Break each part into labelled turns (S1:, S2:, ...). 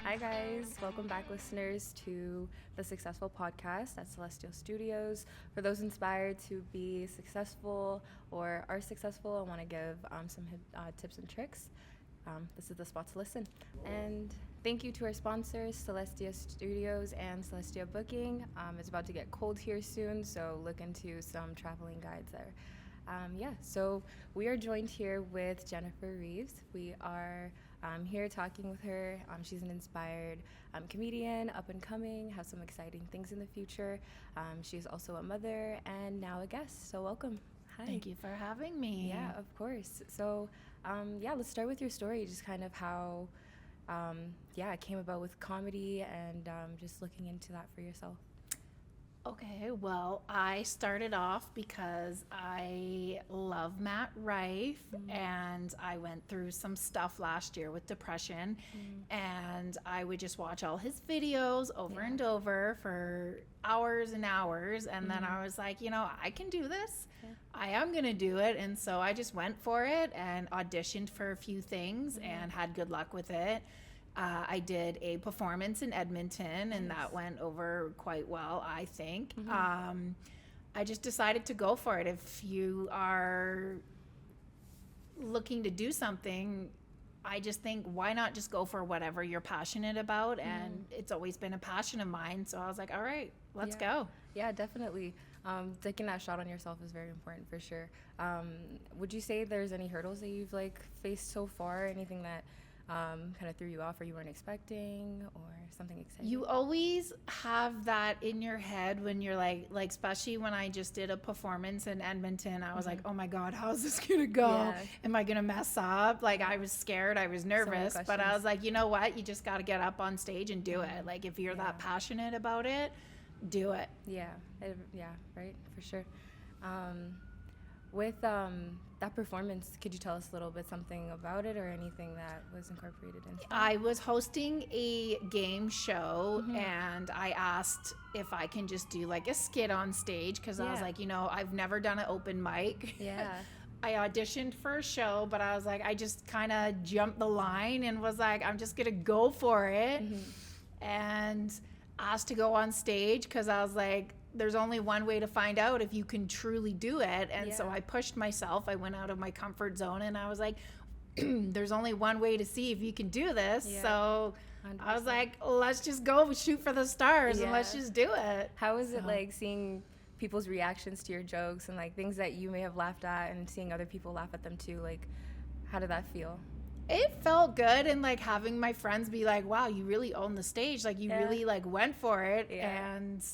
S1: Hi guys, welcome back listeners to the Successful Podcast at Celestia Studios. For those inspired to be successful or are successful and want to give some tips and tricks, this is the spot to listen. And thank you to our sponsors, Celestia Studios and Celestia Booking. It's about to get cold here soon, so look into some traveling guides there. So we are joined here with Jennifer Reeves. We are here talking with her. She's an inspired comedian, up and coming, has some exciting things in the future. She's also a mother and now a guest, so welcome. Hi.
S2: Thank you for having me.
S1: Yeah, of course. So, let's start with your story, just kind of how, it came about with comedy and just looking into that for yourself.
S2: Okay, well, I started off because I love Matt Rife, and I went through some stuff last year with depression, and I would just watch all his videos over and over for hours and hours, and then I was like, I can do this. Yeah. I am going to do it, and so I just went for it and auditioned for a few things and had good luck with it. I did a performance in Edmonton, and that went over quite well, I think. I just decided to go for it. If you are looking to do something, I just think, why not just go for whatever you're passionate about? And it's always been a passion of mine. So I was like, all right, let's go.
S1: Yeah, definitely. Taking that shot on yourself is very important for sure. Would you say there's any hurdles that you've faced so far? Anything that kind of threw you off or you weren't expecting, or something exciting?
S2: You always have that in your head when you're like especially when I just did a performance in Edmonton, I was like, oh my God, how's this gonna go? Yeah. Am I gonna mess up? I was scared, I was nervous, but I was like, you know what? You just got to get up on stage and do it. If you're that passionate about it, do it.
S1: Right, for sure. With that performance, could you tell us a little bit something about it or anything that was incorporated into it?
S2: I was hosting a game show, and I asked if I can just do a skit on stage, because I was like, I've never done an open mic.
S1: Yeah.
S2: I auditioned for a show, but I was like, I just kind of jumped the line and was like, I'm just going to go for it. And asked to go on stage because I was like, there's only one way to find out if you can truly do it. And so I pushed myself. I went out of my comfort zone, and I was like, there's only one way to see if you can do this. Yeah. So 100%. I was like, let's just go shoot for the stars and let's just do it.
S1: How was it seeing people's reactions to your jokes and things that you may have laughed at and seeing other people laugh at them too? How did that feel?
S2: It felt good, and having my friends be like, wow, you really own the stage. You really went for it. And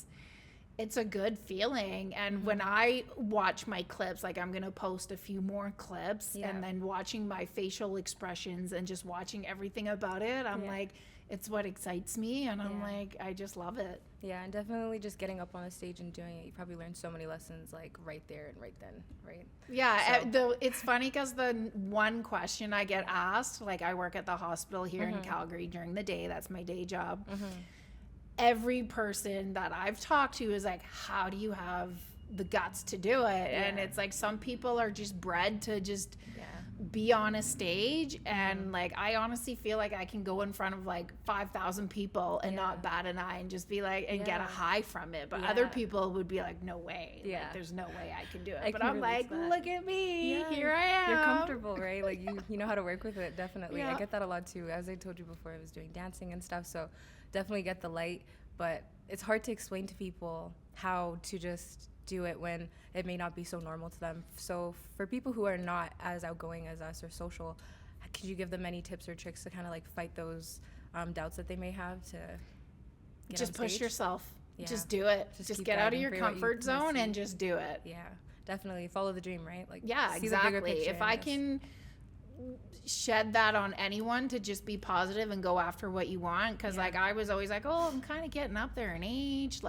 S2: it's a good feeling. And when I watch my clips, I'm going to post a few more clips, and then watching my facial expressions and just watching everything about it, I'm like, it's what excites me. And I'm like, I just love it.
S1: Yeah, and definitely just getting up on the stage and doing it, you probably learned so many lessons right there and right then, right?
S2: Yeah, it's funny because the one question I get asked, I work at the hospital here in Calgary during the day. That's my day job. Every person that I've talked to is like, how do you have the guts to do it? And it's some people are just bred to just be on a stage, and I honestly feel like I can go in front of 5,000 people and not bat an eye and just be and get a high from it. But other people would be like, no way. There's no way I can do it. But I'm like, look at me. Here I am.
S1: You're comfortable, right? You know how to work with it, definitely. I get that a lot too. As I told you before, I was doing dancing and stuff, so definitely get the light. But it's hard to explain to people how to just do it when it may not be so normal to them. So for people who are not as outgoing as us or social, could you give them any tips or tricks to kind of fight those doubts that they may have to get
S2: just
S1: on
S2: push
S1: stage?
S2: yourself.
S1: Yeah.
S2: Just do it. Just get out of your comfort zone and just do it.
S1: Yeah, definitely follow the dream, right?
S2: Exactly. If I can shed that on anyone to just be positive and go after what you want, because I was always I'm kind of getting up there in age,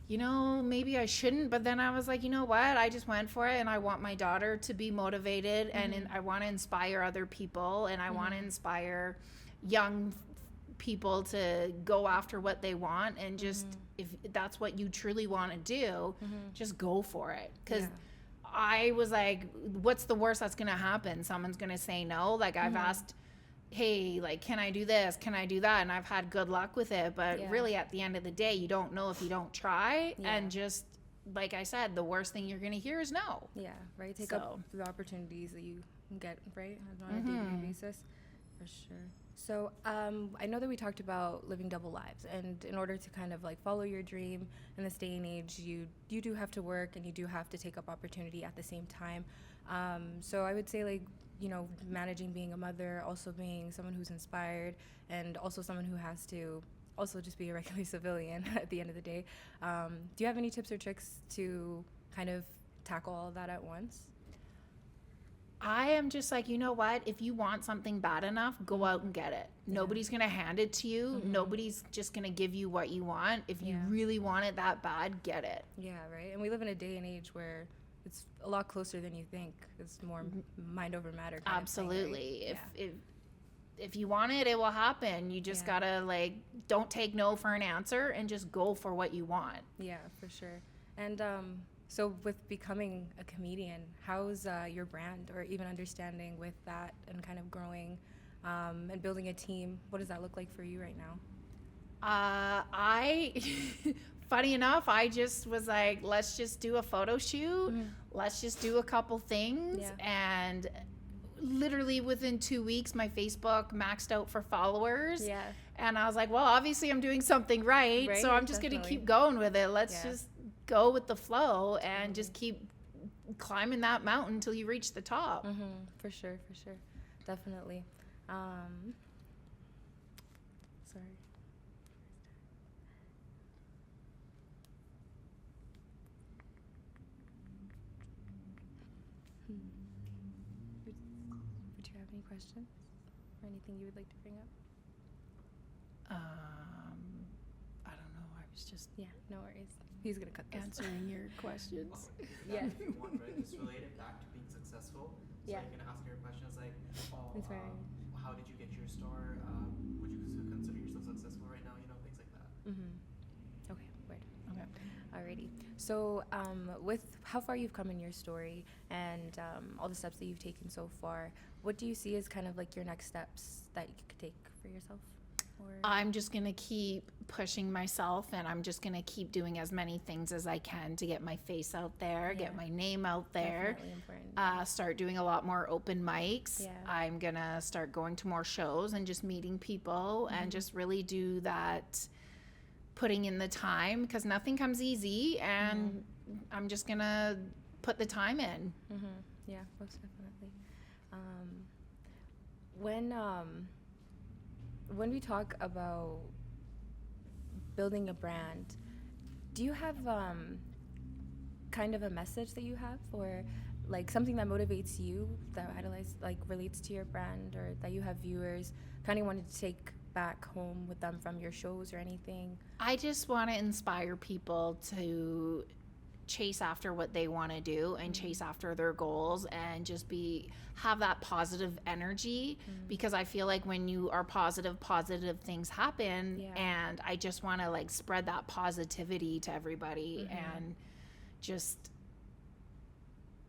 S2: maybe I shouldn't, but then I was like, you know what, I just went for it, and I want my daughter to be motivated, and I want to inspire other people, and I want to inspire young people to go after what they want, and just if that's what you truly want to do, just go for it. Because I was like, what's the worst that's going to happen? Someone's going to say no. I've asked hey, like, can I do this? Can I do that? And I've had good luck with it. But
S1: Yeah.
S2: really, at the end of the day, you don't know if you don't try.
S1: Yeah.
S2: And just, like I said, the worst thing you're going to hear is no.
S1: Yeah, right. Take
S2: So.
S1: up the opportunities that you get, right, on a day-to-day basis, for sure. So I know that we talked about living double lives, and in order to kind of like follow your dream in this day and age, you do have to work and you do have to take up opportunity at the same time. So I would say, like, you know, managing being a mother, also being someone who's inspired, and also someone who has to also just be a regular civilian at the end of the day. Do you have any tips or tricks to kind of tackle all of that at once?
S2: I am just like, you know what? If you want something bad enough, go out and get it. Yeah. Nobody's going to hand it to you. Nobody's just going to give you what you want. If you really want it that bad, get it.
S1: Yeah, right. And we live in a day and age where it's a lot closer than you think. It's more mind over matter kind
S2: Absolutely.
S1: of thing, right?
S2: If you want it, it will happen. You just got to, like, don't take no for an answer and just go for what you want.
S1: Yeah, for sure. And so with becoming a comedian, how's your brand, or even understanding with that and kind of growing and building a team? What does that look like for you right now?
S2: Funny enough, I just was like, let's just do a photo shoot. Let's just do a couple things.
S1: Yeah.
S2: And literally within 2 weeks, my Facebook maxed out for followers.
S1: Yeah.
S2: And I was like, well, obviously I'm doing something right. So I'm just going to keep going with it. Let's just go with the flow and just keep climbing that mountain until you reach the top.
S1: For sure. Definitely. Sorry. Would you have any questions or anything you would like to bring up?
S2: I don't know. I was just
S1: No worries. He's gonna cut this.
S2: answering your questions.
S1: Yeah.
S3: If you want, right, just related back to being successful. So
S1: Yeah.
S3: you're gonna ask your questions like,
S1: Inspiring.
S3: how did you get your store? Would you consider yourself successful right now? You know, things like that.
S1: Okay, word.
S2: Okay.
S1: Alrighty. So, with how far you've come in your story and all the steps that you've taken so far, what do you see as kind of like your next steps that you could take for yourself? Or
S2: I'm just going to keep pushing myself, and I'm just going to keep doing as many things as I can to get my face out there, get my name out there.
S1: Definitely important.
S2: Start doing a lot more open mics.
S1: Yeah.
S2: I'm going to start going to more shows and just meeting people and just really do that, putting in the time, because nothing comes easy, and I'm just going to put the time in.
S1: Yeah, most definitely. When we talk about building a brand, do you have kind of a message that you have, or like something that motivates you, that relates to your brand, or that you have viewers kind of wanted to take back home with them from your shows or anything?
S2: I just want to inspire people to chase after what they want to do and chase after their goals and just have that positive energy, because I feel like when you are positive things happen. And I just want to like spread that positivity to everybody, and just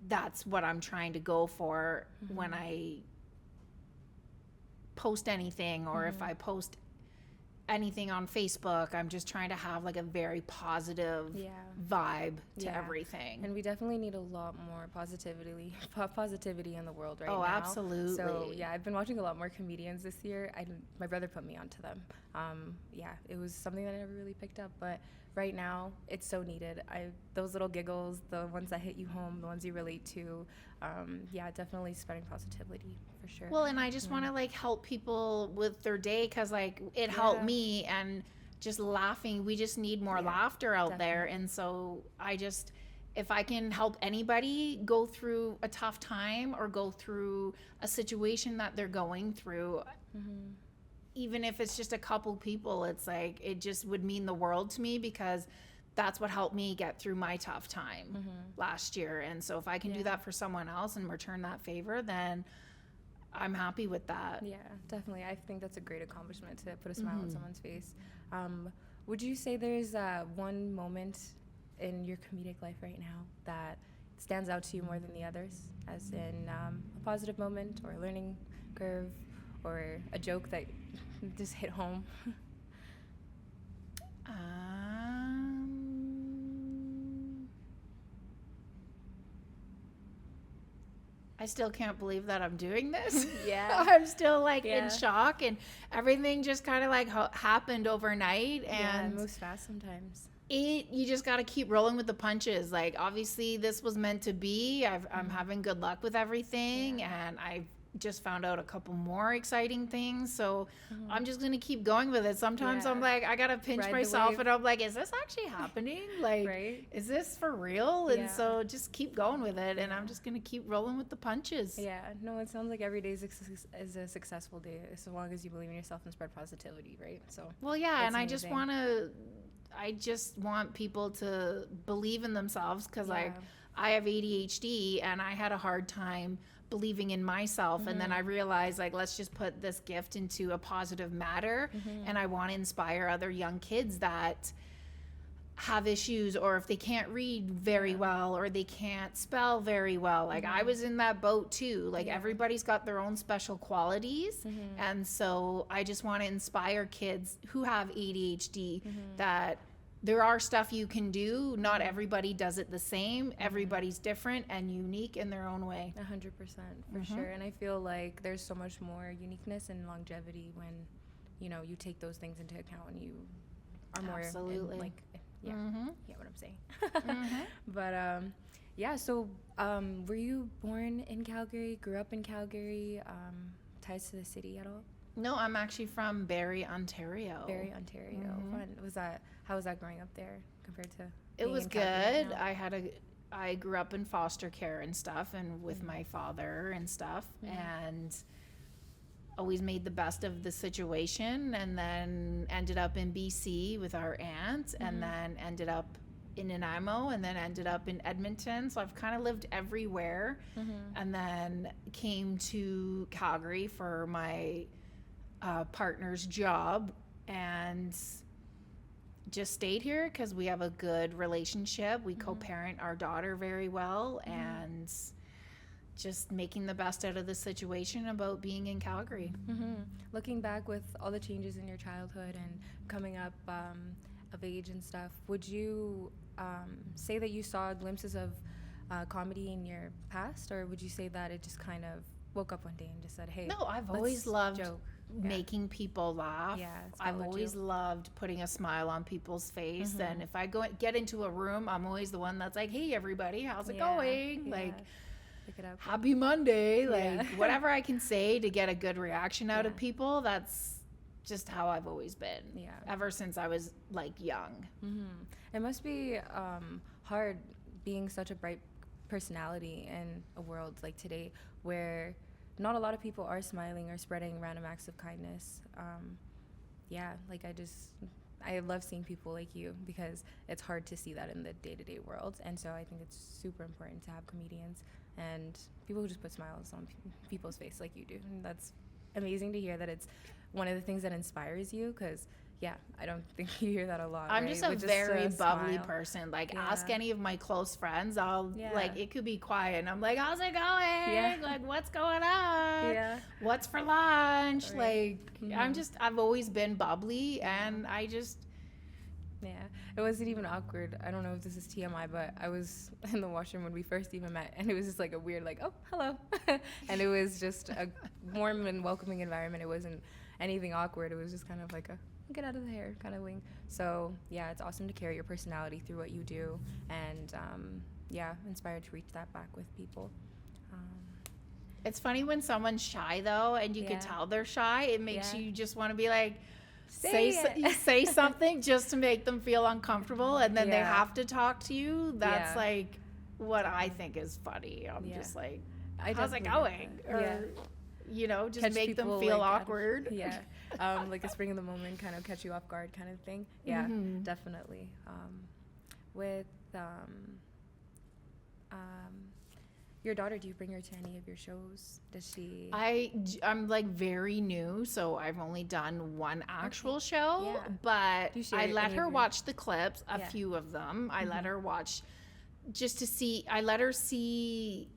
S2: that's what I'm trying to go for when I post anything, or if I post anything on Facebook. I'm just trying to have like a very positive vibe to everything.
S1: And we definitely need a lot more positivity in the world right now.
S2: Oh, absolutely.
S1: So yeah, I've been watching a lot more comedians this year. My brother put me onto them. It was something that I never really picked up, but right now it's so needed. Those little giggles, the ones that hit you home, the ones you relate to, definitely spreading positivity for sure.
S2: Well, and I just want to like help people with their day, because like it helped me, and just laughing. We just need more laughter out there. And so if I can help anybody go through a tough time or go through a situation that they're going through, even if it's just a couple people, it's like, it just would mean the world to me, because that's what helped me get through my tough time last year. And so if I can do that for someone else and return that favor, then I'm happy with that.
S1: Yeah, definitely. I think that's a great accomplishment, to put a smile on someone's face. Would you say there's one moment in your comedic life right now that stands out to you more than the others, as in a positive moment or a learning curve, or a joke that just hit home?
S2: I still can't believe that I'm doing this.
S1: Yeah.
S2: I'm still like
S1: Yeah.
S2: in shock, and everything just kind of like happened overnight,
S1: Yeah, it
S2: and
S1: moves fast sometimes.
S2: you just got to keep rolling with the punches. Like, obviously this was meant to be. I'm having good luck with everything, and I've just found out a couple more exciting things, so I'm just gonna keep going with it. Sometimes I'm
S1: Yeah.
S2: like, I gotta pinch
S1: Ride the
S2: myself,
S1: wave.
S2: and I'm like, is this actually happening? Like,
S1: Right?
S2: is this for real? And
S1: Yeah.
S2: so just keep going with it, and I'm just gonna keep rolling with the punches.
S1: Yeah, no, it sounds like every day is a successful day as long as you believe in yourself and spread positivity, right? So,
S2: Well, yeah,
S1: That's
S2: and I just want people to believe in themselves, because like, I have ADHD, and I had a hard time believing in myself, and then I realized, like, let's just put this gift into a positive matter, and I want to inspire other young kids that have issues, or if they can't read very well, or they can't spell very well. Like, I was in that boat too. Like, everybody's got their own special qualities, and so I just want to inspire kids who have ADHD that there are stuff you can do. Not everybody does it the same. Everybody's different and unique in their own way.
S1: 100% for sure. And I feel like there's so much more uniqueness and longevity when, you know, you take those things into account and you are more in,
S2: Absolutely.
S1: like, yeah, get what I'm saying.
S2: Mhm.
S1: But yeah, so were you born in Calgary, grew up in Calgary, ties to the city at all?
S2: No, I'm actually from Barrie, Ontario.
S1: Barrie, Ontario. Fun. How was that growing up there compared to
S2: It
S1: being
S2: was
S1: in Calgary
S2: good.
S1: now?
S2: I grew up in foster care and stuff, and with my father and stuff, and always made the best of the situation, and then ended up in BC with our aunt, and then ended up in Nanaimo, and then ended up in Edmonton. So I've kind of lived everywhere, and then came to Calgary for my partner's job, and just stayed here because we have a good relationship. We co-parent our daughter very well, and just making the best out of the situation about being in Calgary.
S1: Looking back with all the changes in your childhood and coming up of age and stuff, would you say that you saw glimpses of comedy in your past, or would you say that it just kind of woke up one day and just said, hey,
S2: No, I've
S1: let's
S2: always loved
S1: joke?
S2: making people laugh.
S1: Yeah, it's
S2: I've
S1: followed
S2: always
S1: you.
S2: loved putting a smile on people's face, and if I get into a room, I'm always the one that's like, hey everybody, how's it going? Like,
S1: pick it up.
S2: happy Monday, like
S1: Yeah.
S2: whatever I can say to get a good reaction out of
S1: Yeah.
S2: people. That's just how I've always been.
S1: Yeah.
S2: Ever since I was like young.
S1: It must be hard being such a bright personality in a world like today where not a lot of people are smiling or spreading random acts of kindness. Yeah, like I love seeing people like you because it's hard to see that in the day-to-day world. And so I think it's super important to have comedians and people who just put smiles on people's face like you do. And that's amazing to hear that it's one of the things that inspires you, because yeah, I don't think you hear that a lot.
S2: I'm
S1: right?
S2: just a
S1: With
S2: very bubbly
S1: smile.
S2: person. Like,
S1: Yeah.
S2: ask any of my close friends. I'll
S1: Yeah.
S2: like, it could be quiet, and I'm like, how's it going?
S1: Yeah.
S2: Like, what's going on?
S1: Yeah.
S2: What's for lunch?
S1: Right.
S2: Like, I've always been bubbly, and I just,
S1: Yeah, it wasn't even awkward. I don't know if this is TMI, but I was in the washroom when we first even met, and it was just like a weird, like, oh, hello. And it was just a warm and welcoming environment. It wasn't anything awkward. It was just kind of like a get out of the hair kind of wing. So, yeah, it's awesome to carry your personality through what you do and, yeah, inspired to reach that back with people.
S2: it's funny when someone's shy, though, and you can
S1: Yeah.
S2: tell they're shy. It makes
S1: Yeah.
S2: you just want to be like,
S1: Say
S2: you
S1: it.
S2: say something just to make them feel uncomfortable, and then they
S1: Yeah.
S2: have to talk to you. That's
S1: Yeah.
S2: like what I think is funny. I'm
S1: Yeah.
S2: just like,
S1: I
S2: how's it
S1: definitely
S2: going?
S1: get that.
S2: Or,
S1: Yeah.
S2: you know, just
S1: Catch
S2: make them
S1: people,
S2: feel
S1: like, out of-
S2: awkward.
S1: Yeah, like a spring in the moment, kind of catch you off guard kind of thing. Yeah, definitely. With your daughter, do you bring her to any of your shows? Does she?
S2: I'm like very new, so I've only done one actual show,
S1: Yeah.
S2: but
S1: Do you share
S2: I let
S1: any
S2: her
S1: of your-
S2: watch the clips, a
S1: Yeah.
S2: few of them. I let her watch just to see, I let her see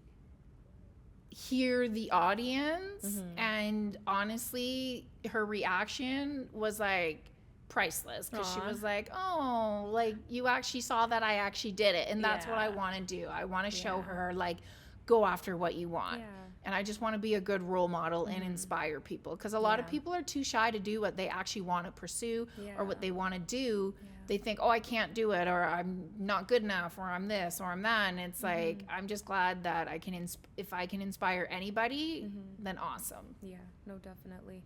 S2: hear the audience, and honestly, her reaction was like priceless, because she
S1: Aw.
S2: was like, oh, like you actually saw that I actually did it, and that's what I
S1: Yeah.
S2: want to do. I want to show
S1: Yeah.
S2: her, like, go after what you want.
S1: Yeah.
S2: And I just want to be a good role model and inspire people, because a lot of
S1: Yeah.
S2: people are too shy to do what they actually want to pursue or what
S1: Yeah.
S2: they want to do.
S1: Yeah.
S2: They think, oh, I can't do it, or I'm not good enough, or I'm this, or I'm that. And it's like, I'm just glad that I can, if I can inspire anybody, then awesome.
S1: Yeah, no, definitely.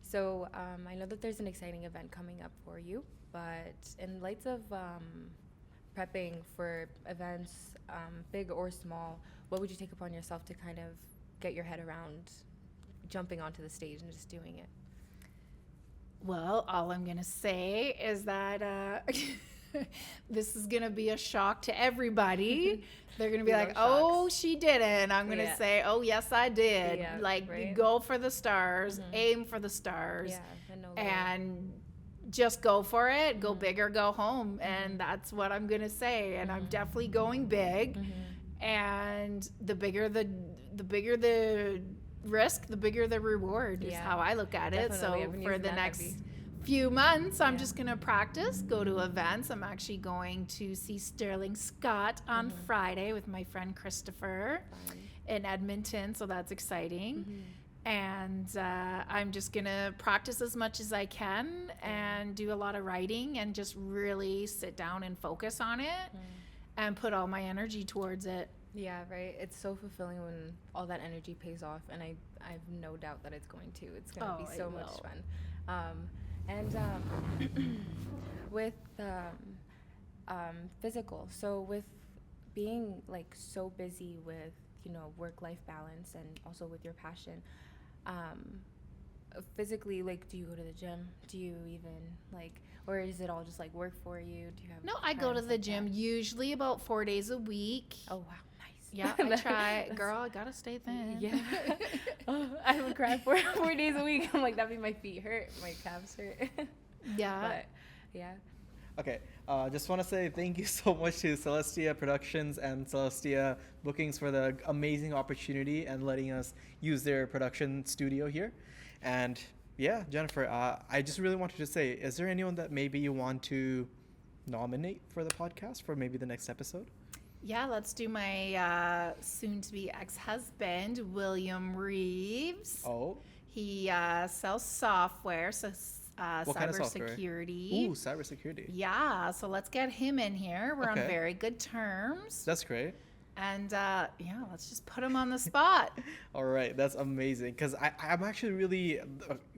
S1: So I know that there's an exciting event coming up for you, but in lights of prepping for events, big or small, what would you take upon yourself to kind of get your head around jumping onto the stage and just doing it?
S2: Well, all I'm going to say is that this is going to be a shock to everybody. They're going to be
S1: We
S2: like,
S1: love
S2: oh,
S1: shocks.
S2: she did it. And I'm going to
S1: Yeah.
S2: say, oh, yes, I did.
S1: Yeah,
S2: Like, you
S1: right?
S2: go for the stars, aim for the stars,
S1: Yeah, and no
S2: and just go for it. Go big or go home. And that's what I'm going to say. And I'm definitely going big. And the bigger the risk, the bigger the reward is
S1: Yeah.
S2: how I look at it.
S1: Definitely. I've
S2: So
S1: been
S2: for
S1: using
S2: the
S1: that
S2: next
S1: heavy.
S2: few months, I'm
S1: Yeah.
S2: just going to practice, go to events. I'm actually going to see Sterling Scott on Friday with my friend Christopher in Edmonton. So that's exciting. And I'm just going to practice as much as I can and do a lot of writing and just really sit down and focus on it and put all my energy towards it.
S1: Yeah, right. It's so fulfilling when all that energy pays off, and I have no doubt that it's going to. It's going to
S2: Oh,
S1: be
S2: it
S1: so much
S2: will.
S1: fun. With physical, so with being like so busy with work-life balance and also with your passion, physically, like, do you go to the gym? Do you even like, or is it all just like work for you? Do you have
S2: No, I go to
S1: plans
S2: the
S1: like
S2: gym
S1: that?
S2: usually about 4 days a week.
S1: Oh wow, nice.
S2: Yeah, I try. Girl, I gotta stay thin.
S1: Yeah. Oh, I would cry 4 days a week. I'm like, that mean my feet hurt, my calves hurt.
S2: Yeah.
S1: But yeah.
S4: Okay, just want to say thank you so much to Celestia Productions and Celestia Bookings for the amazing opportunity and letting us use their production studio here. And yeah, Jennifer, I just really wanted to say, is there anyone that maybe you want to nominate for the podcast for maybe the next episode?
S2: Yeah, let's do my soon-to-be ex-husband, William Reeves.
S4: Oh,
S2: He sells software, so
S4: what kind of software?
S2: cybersecurity.
S4: Ooh, cybersecurity.
S2: Yeah, so let's get him in here. We're on
S4: Okay.
S2: very good terms.
S4: That's great.
S2: And yeah, let's just put him on the spot.
S4: All right, that's amazing. Because I'm actually really,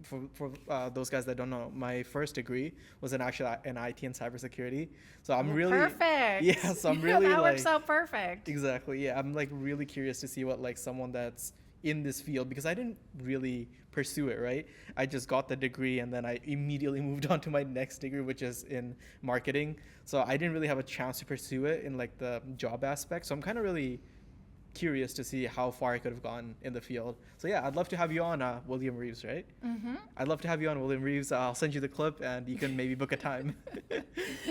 S4: for those guys that don't know, my first degree was in IT and cybersecurity. So I'm really
S2: perfect.
S4: Yeah, so I'm really
S2: that
S4: like
S2: works out perfect.
S4: exactly. Yeah, I'm like really curious to see what like someone that's in this field, because I didn't really pursue it, right? I just got the degree and then I immediately moved on to my next degree, which is in marketing. So I didn't really have a chance to pursue it in like the job aspect. So I'm kind of really curious to see how far I could have gone in the field. So yeah, I'd love to have you on, William Reeves, right?
S2: Mm-hmm.
S4: I'd love to have you on, William Reeves. I'll send you the clip and you can maybe book a time.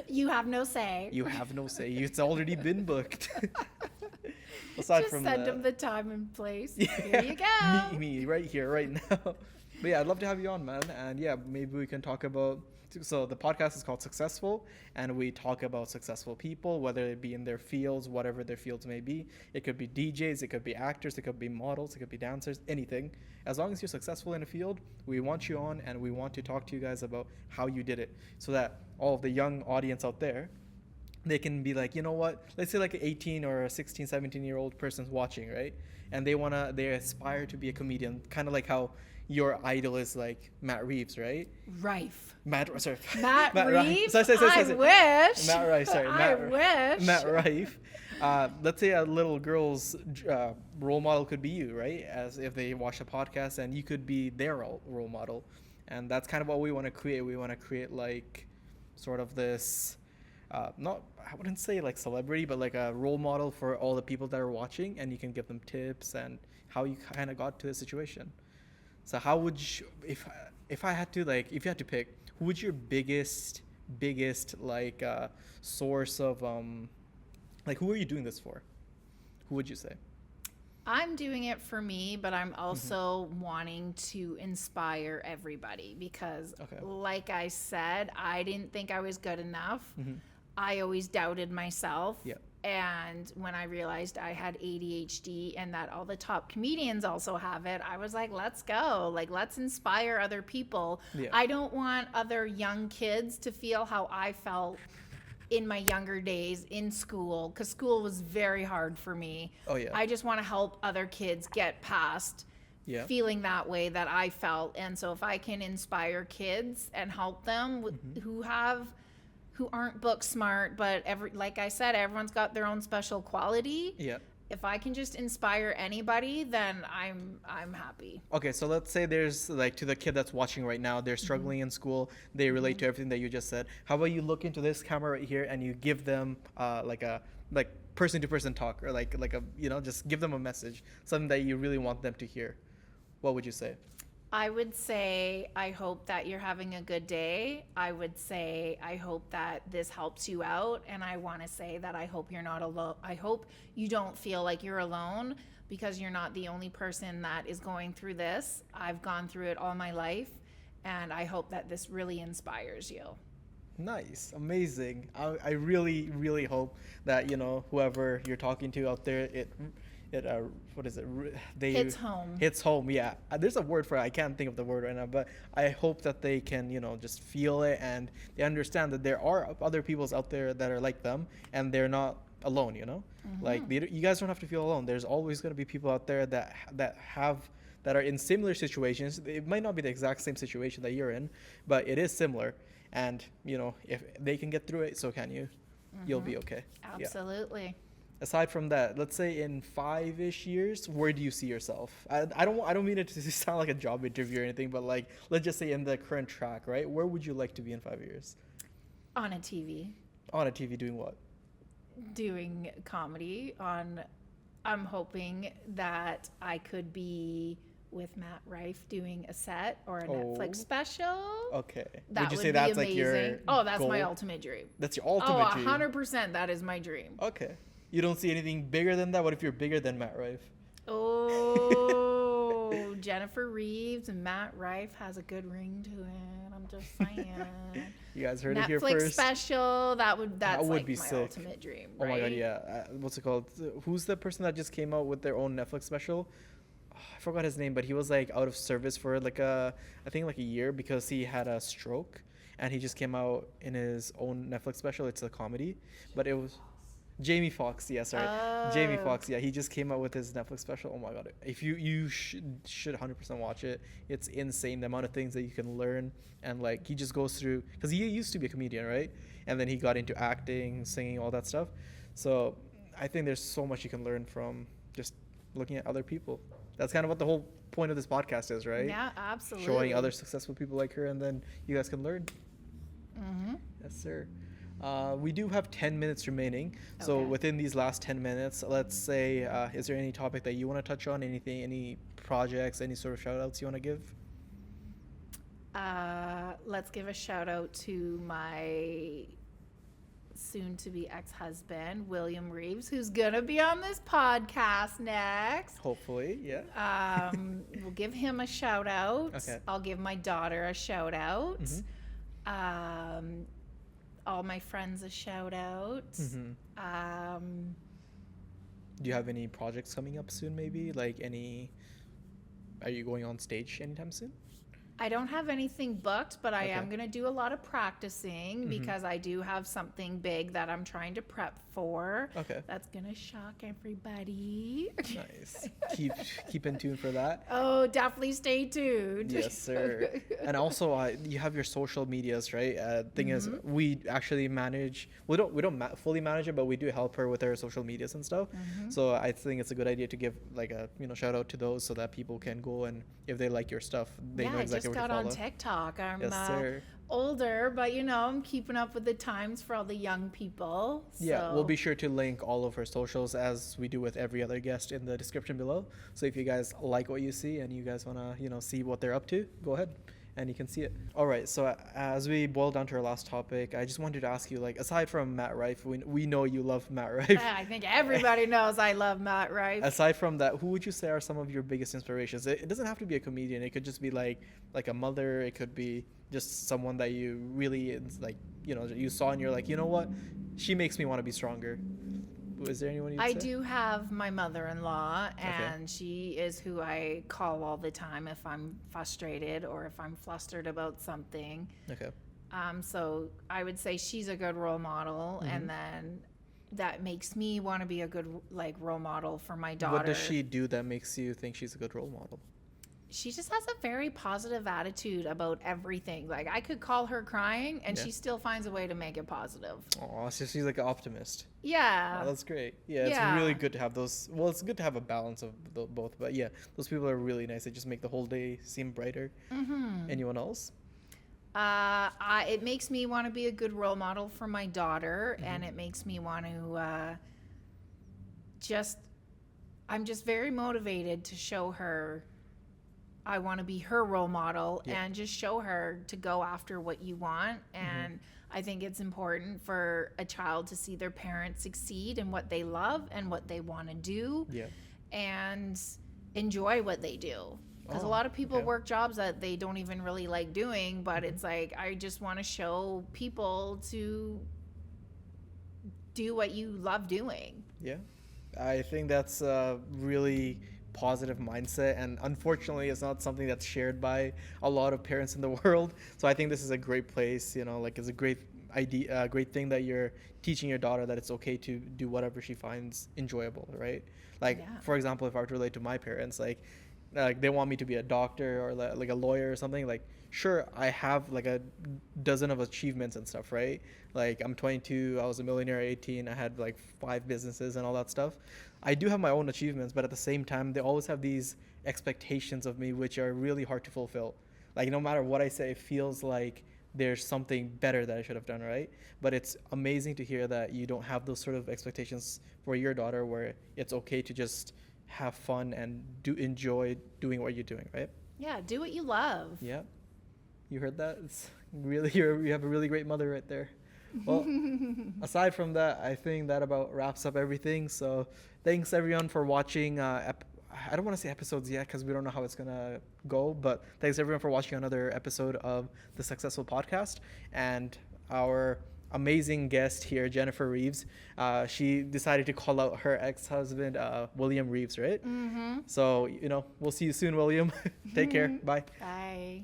S2: You have no say.
S4: You have no say. It's already been booked. Aside
S2: Just
S4: from
S2: send
S4: that,
S2: him the time and place.
S4: Yeah.
S2: Here you go.
S4: me right here, right now. But yeah, I'd love to have you on, man. And yeah, maybe we can talk about. So the podcast is called Successful, and we talk about successful people, whether it be in their fields, whatever their fields may be. It could be DJs, it could be actors, it could be models, it could be dancers, anything. As long as you're successful in a field, we want you on, and we want to talk to you guys about how you did it, so that all of the young audience out there, they can be like, you know what, let's say like an 18 or a 16, 17-year-old person's watching, right? And they aspire to be a comedian, kind of like how your idol is like Matt Reeves, right?
S2: Rife.
S4: Matt
S2: Reeves?
S4: Sorry.
S2: I wish.
S4: Matt Rife, sorry.
S2: I wish.
S4: Matt Rife. Let's say a little girl's role model could be you, right? As if they watch a podcast, and you could be their role model. And that's kind of what we want to create. We want to create like sort of this, I wouldn't say like celebrity, but like a role model for all the people that are watching, and you can give them tips and how you kind of got to the situation. So how would you, if I had to like, if you had to pick, who would your biggest like source of like, who are you doing this for? Who would you say?
S2: I'm doing it for me, but I'm also wanting to inspire everybody because,
S4: Okay.
S2: like I said, I didn't think I was good enough.
S4: Mm-hmm.
S2: I always doubted myself.
S4: Yeah.
S2: And when I realized I had ADHD and that all the top comedians also have it, I was like, let's go. Like, let's inspire other people.
S4: Yeah.
S2: I don't want other young kids to feel how I felt in my younger days in school, because school was very hard for me.
S4: Oh, yeah.
S2: I just want to help other kids get past
S4: Yeah.
S2: feeling that way that I felt. And so if I can inspire kids and help them who aren't book smart, but like I said, everyone's got their own special quality.
S4: Yeah.
S2: If I can just inspire anybody, then I'm happy.
S4: Okay, so let's say there's like to the kid that's watching right now, they're struggling in school, they relate to everything that you just said. How about you look into this camera right here and you give them like person to person talk, or like a, you know, just give them a message, something that you really want them to hear. What would you say?
S2: I would say, I hope that you're having a good day. I would say, I hope that this helps you out. And I want to say that I hope you're not alone. I hope you don't feel like you're alone, because you're not the only person that is going through this. I've gone through it all my life. And I hope that this really inspires you.
S4: Nice, amazing. I really, really hope that, you know, whoever you're talking to out there, it what is it? They
S2: Hits home.
S4: Hits home, yeah. There's a word for it. I can't think of the word right now, but I hope that they can, you know, just feel it and they understand that there are other peoples out there that are like them and they're not alone, you know? Like, you guys don't have to feel alone. There's always going to be people out there that are in similar situations. It might not be the exact same situation that you're in, but it is similar. And, you know, if they can get through it, so can you. You'll be okay. Yeah.
S2: Absolutely.
S4: Aside from that, let's say in 5-ish years, where do you see yourself? I don't mean it to sound like a job interview or anything, but like, let's just say in the current track, right? Where would you like to be in 5 years?
S2: On a TV.
S4: On a TV doing what?
S2: Doing comedy. I'm hoping that I could be with Matt Rife doing a set or a Netflix special.
S4: Okay.
S2: That
S4: would you say
S2: be
S4: that's
S2: amazing.
S4: like your
S2: Oh, that's my
S4: goal?
S2: ultimate dream.
S4: That's your ultimate dream?
S2: 100%. That is my dream.
S4: Okay. You don't see anything bigger than that? What if you're bigger than Matt Rife?
S2: Oh, Jennifer Reeves and Matt Rife has a good ring to it. I'm just saying.
S4: You guys heard it here
S2: Netflix
S4: first.
S2: special. That's
S4: would
S2: like
S4: be
S2: my
S4: sick.
S2: ultimate dream.
S4: Oh my god,
S2: right?
S4: yeah. What's it called? Who's the person that just came out with their own Netflix special? Oh, I forgot his name, but he was like out of service for I think like a year because he had a stroke, and he just came out in his own Netflix special. It's a comedy, but it was Jamie Foxx. Yeah, sorry, Jamie Foxx. Yeah, he just came out with his Netflix special. Oh my god, if you should 100% watch it. It's insane the amount of things that you can learn, and like he just goes through, because he used to be a comedian, right? And then he got into acting, singing, all that stuff. So I think there's so much you can learn from just looking at other people. That's kind of what the whole point of this podcast is, right?
S2: Yeah, absolutely.
S4: Showing other successful people like her, and then you guys can learn.
S2: Mm-hmm.
S4: Yes, sir. We do have 10 minutes remaining. So
S2: Okay.
S4: within these last 10 minutes, let's say, is there any topic that you want to touch on? Anything, any projects, any sort of shout outs you want to give?
S2: Let's give a shout out to my soon-to-be ex-husband, William Reeves, who's gonna be on this podcast next.
S4: Hopefully, yeah.
S2: We'll give him a shout out.
S4: Okay.
S2: I'll give my daughter a shout out.
S4: Mhm.
S2: All my friends a shout out.
S4: Mhm. Do you have any projects coming up soon, maybe? Like are you going on stage anytime soon?
S2: I don't have anything booked, but I
S4: Okay.
S2: am going to do a lot of practicing
S4: Mhm.
S2: because I do have something big that I'm trying to prep for.
S4: Okay.
S2: That's going to shock everybody.
S4: Nice. Keep in tune for that.
S2: Oh, definitely stay tuned.
S4: Yes, sir. And also, you have your social medias, right? Thing is, we actually manage. We don't fully manage it, but we do help her with her social medias and stuff. So I think it's a good idea to give like a shout out to those so that people can go, and if they like your stuff, they know
S2: I
S4: exactly
S2: just
S4: what to
S2: got
S4: follow.
S2: on TikTok. I'm
S4: Yes, sir.
S2: older, but I'm keeping up with the times for all the young people.
S4: Yeah,
S2: so-
S4: we'll be sure to link all of her socials as we do with every other guest in the description below. So if you guys like what you see and you guys want to, see what they're up to, go ahead and you can see it. All right, so as we boil down to our last topic, I just wanted to ask you, like, aside from Matt Rife, we know you love Matt Rife.
S2: I think everybody knows I love Matt Rife.
S4: Aside from that, who would you say are some of your biggest inspirations? It doesn't have to be a comedian. It could just be like a mother. It could be just someone that you really, like, you know, you saw and you're like, you know what, she makes me want to be stronger. Is there anyone you'd
S2: I
S4: say?
S2: do have my mother-in-law,
S4: Okay.
S2: and she is who I call all the time if I'm frustrated or if I'm flustered about something.
S4: Okay.
S2: So I would say she's a good role model,
S4: Mm-hmm.
S2: and then that makes me want to be a good role model for my daughter.
S4: What does she do that makes you think she's a good role model?
S2: She just has a very positive attitude about everything. Like, I could call her crying, and
S4: Yeah.
S2: she still finds a way to make it positive.
S4: Oh, so she's like an optimist.
S2: Yeah.
S4: Oh, that's great. Yeah, it's
S2: Yeah.
S4: really good to have those. Well, it's good to have a balance of both. But yeah, those people are really nice. They just make the whole day seem brighter.
S2: Mm-hmm.
S4: Anyone else?
S2: It makes me want to be a good role model for my daughter,
S4: Mm-hmm.
S2: and it makes me want to I'm just very motivated to show her I want to be her role model,
S4: Yeah.
S2: and just show her to go after what you want. And I think it's important for a child to see their parents succeed in what they love and what they want to do,
S4: Yeah.
S2: and enjoy what they do. Because a
S4: Oh,
S2: lot of people
S4: okay.
S2: work jobs that they don't even really like doing, but it's like, I just want to show people to do what you love doing.
S4: Yeah. I think that's a really positive mindset, and unfortunately it's not something that's shared by a lot of parents in the world. So I think this is a great place, you know, like, it's a great idea, a great thing that you're teaching your daughter that it's okay to do whatever she finds enjoyable, right? Like,
S2: Yeah.
S4: for example, if I were to relate to my parents, like they want me to be a doctor or like a lawyer or something, like, sure, I have like a dozen of achievements and stuff, right? Like, I'm 22, I was a millionaire at 18, I had like 5 businesses and all that stuff. I do have my own achievements, but at the same time, they always have these expectations of me which are really hard to fulfill. Like, no matter what I say, it feels like there's something better that I should have done, right? But it's amazing to hear that you don't have those sort of expectations for your daughter, where it's okay to just have fun and enjoy doing what you're doing, right?
S2: Yeah, do what you love.
S4: Yeah. You heard that? It's really, you have a really great mother right there. Well, aside from that, I think that about wraps up everything. So thanks everyone for watching. I don't want to say episodes yet because we don't know how it's going to go, but thanks everyone for watching another episode of The Successful Podcast. And our amazing guest here, Jennifer Reeves, she decided to call out her ex-husband, William Reeves, right?
S2: Mm-hmm.
S4: So, you know, we'll see you soon, William. Take care. Bye.
S2: Bye.